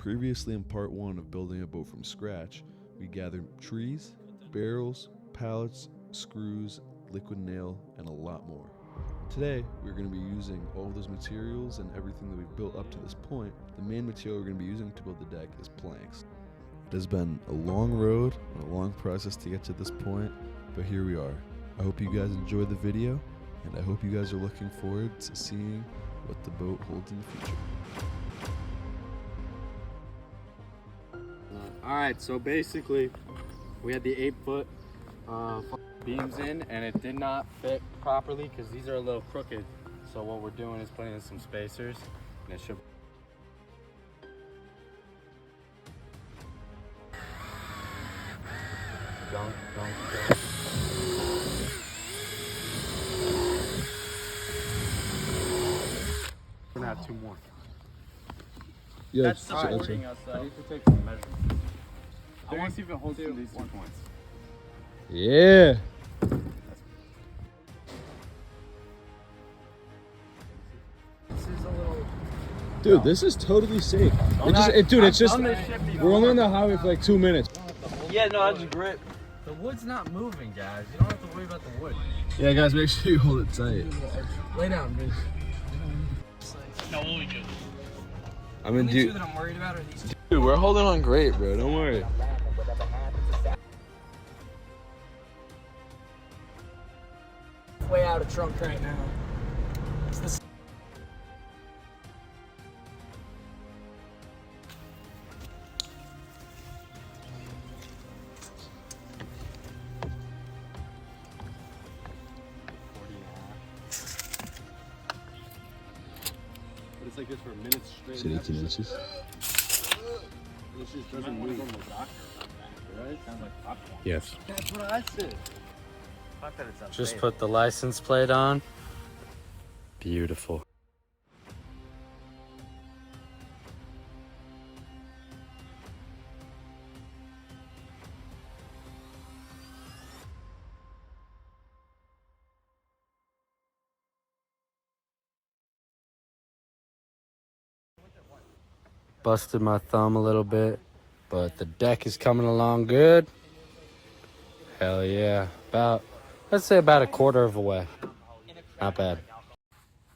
Previously in part 1 of building a boat from scratch, we gathered trees, barrels, pallets, screws, liquid nail, and a lot more. Today, we're going to be using all of those materials and everything that we've built up to this point. The main material we're going to be using to build the deck is planks. It has been a long road and a long process to get to this point, but here we are. I hope you guys enjoyed the video, and I hope you guys are looking forward to seeing what the boat holds in the future. Alright, so basically we had the 8-foot beams in and it did not fit properly because these are a little crooked. So what we're doing is putting in some spacers and it should don't. We're gonna have 2 more. Yeah, That's supporting us though. I need to take some measurements. I want to see if it holds to these 2 points. Yeah. This is a little... Dude, this is totally safe. We're only on the highway for like 2 minutes. Yeah, no, I just grip. The wood's not moving, guys. You don't have to worry about the wood. Yeah, guys, make sure you hold it tight. Lay down, bitch. No, we do. I mean, The only 2 that I'm worried about are these 2. Dude, we're holding on great, bro. Don't worry. Way out of trunk right now. It's this. But it's like this for minutes straight. Is it 18 inches? This just doesn't move. Right? Sounds like popcorn. Yes. That's what I said. Just put the license plate on. Beautiful. Busted my thumb a little bit, but the deck is coming along good. Hell yeah. Let's say about a quarter of a way. Not bad.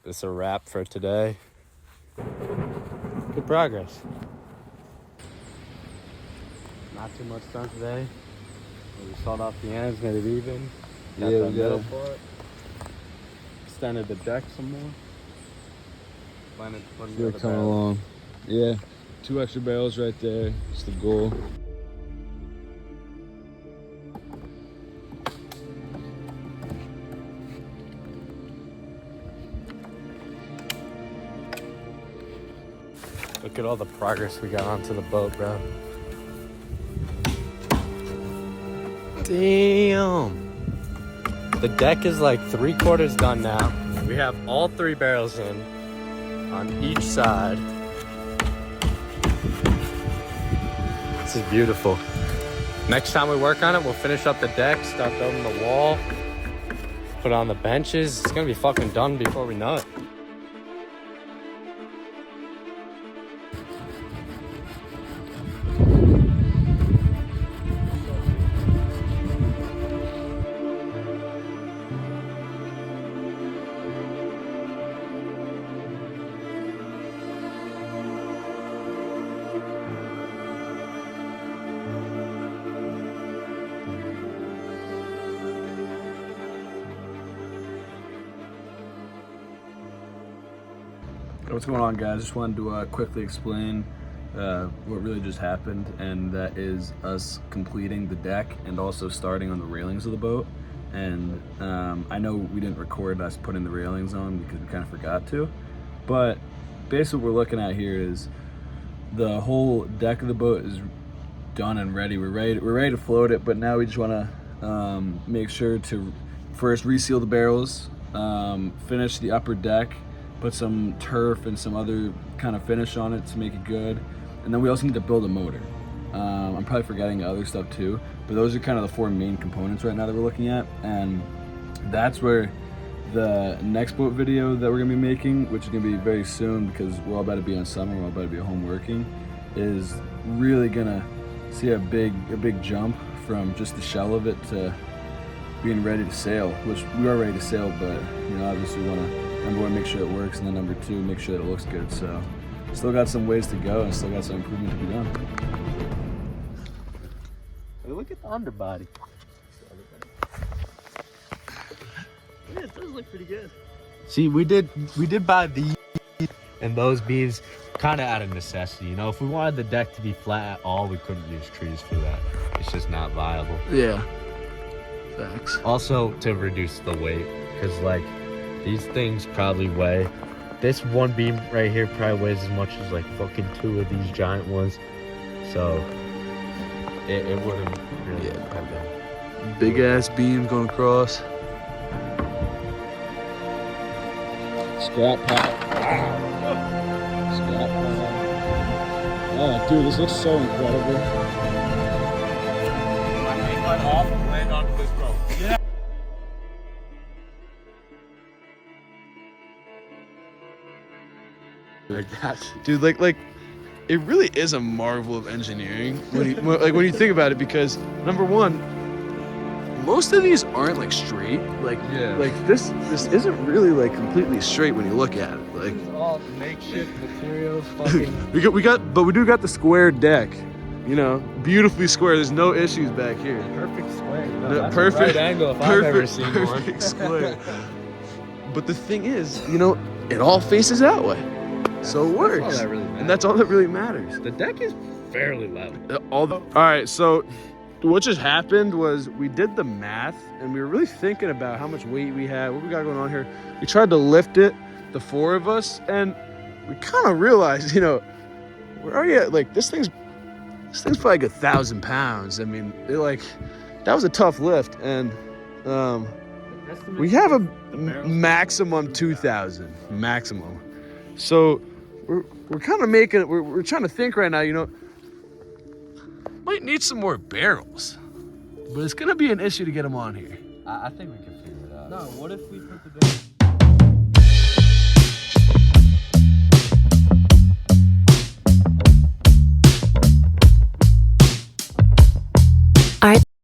This is a wrap for today. Good progress. Not too much done today. We sawed off the ends, made it even. Got the middle part. Extended the deck some more. Planning to put We're coming along. Yeah, 2 extra barrels right there. It's the goal. Look at all the progress we got onto the boat, bro. Damn. The deck is like 3/4 done now. We have all 3 barrels in on each side. This is beautiful. Next time we work on it, we'll finish up the deck, start building the wall, put on the benches. It's gonna be fucking done before we know it. What's going on, guys? Just wanted to quickly explain what really just happened, and that is us completing the deck and also starting on the railings of the boat. And I know we didn't record us putting the railings on because we kind of forgot to, but basically what we're looking at here is the whole deck of the boat is done and ready. We're ready to float it, but now we just want to make sure to first reseal the barrels, finish the upper deck, put some turf and some other kind of finish on it to make it good, and then we also need to build a motor. I'm probably forgetting other stuff too, but those are kind of the 4 main components right now that we're looking at, and that's where the next boat video that we're gonna be making, which is gonna be very soon because we're all about to be on summer, we're all about to be at home working, is really gonna see a big jump from just the shell of it to being ready to sail, which we are ready to sail, but you know, obviously we wanna, number one, make sure it works, and then number two, make sure that it looks good. So still got some ways to go and still got some improvement to be done. Hey, look at the underbody. Yeah, it does look pretty good. See, we did buy these and those beams kind of out of necessity. You know, if we wanted the deck to be flat at all, we couldn't use trees for that. It's just not viable. Yeah. Facts. Also, to reduce the weight, because like these things probably weigh. This one beam right here probably weighs as much as like fucking 2 of these giant ones. So it wouldn't really have been. Big ass beam going across. Scrap pile. Scrap pile. Oh, dude, this looks so incredible. My main line off and land onto this rope. Yeah. Like that, dude. Like, it really is a marvel of engineering when you think about it. Because number one, most of these aren't like straight. Like, Yeah. like this isn't really like completely straight when you look at it. Like, It's all makeshift materials. Fucking. we do got the square deck. You know, beautifully square. There's no issues back here. Perfect square. No, No, that's perfect, a right angle if I've ever seen perfect one. square. But the thing is, you know, it all faces that way, so it works, all that really matters. and that's all that really matters. The deck is fairly level. All right, so what just happened was we did the math, and we were really thinking about how much weight we had, what we got going on here. We tried to lift it, the 4 of us, and we kind of realized, you know, we're already at like this thing's probably like 1,000 pounds. I mean, that was a tough lift, and we have a maximum 2,000 maximum. So we're kind of making it. We're trying to think right now. You know, might need some more barrels, but it's gonna be an issue to get them on here. I think we can figure it out. No, what if we put the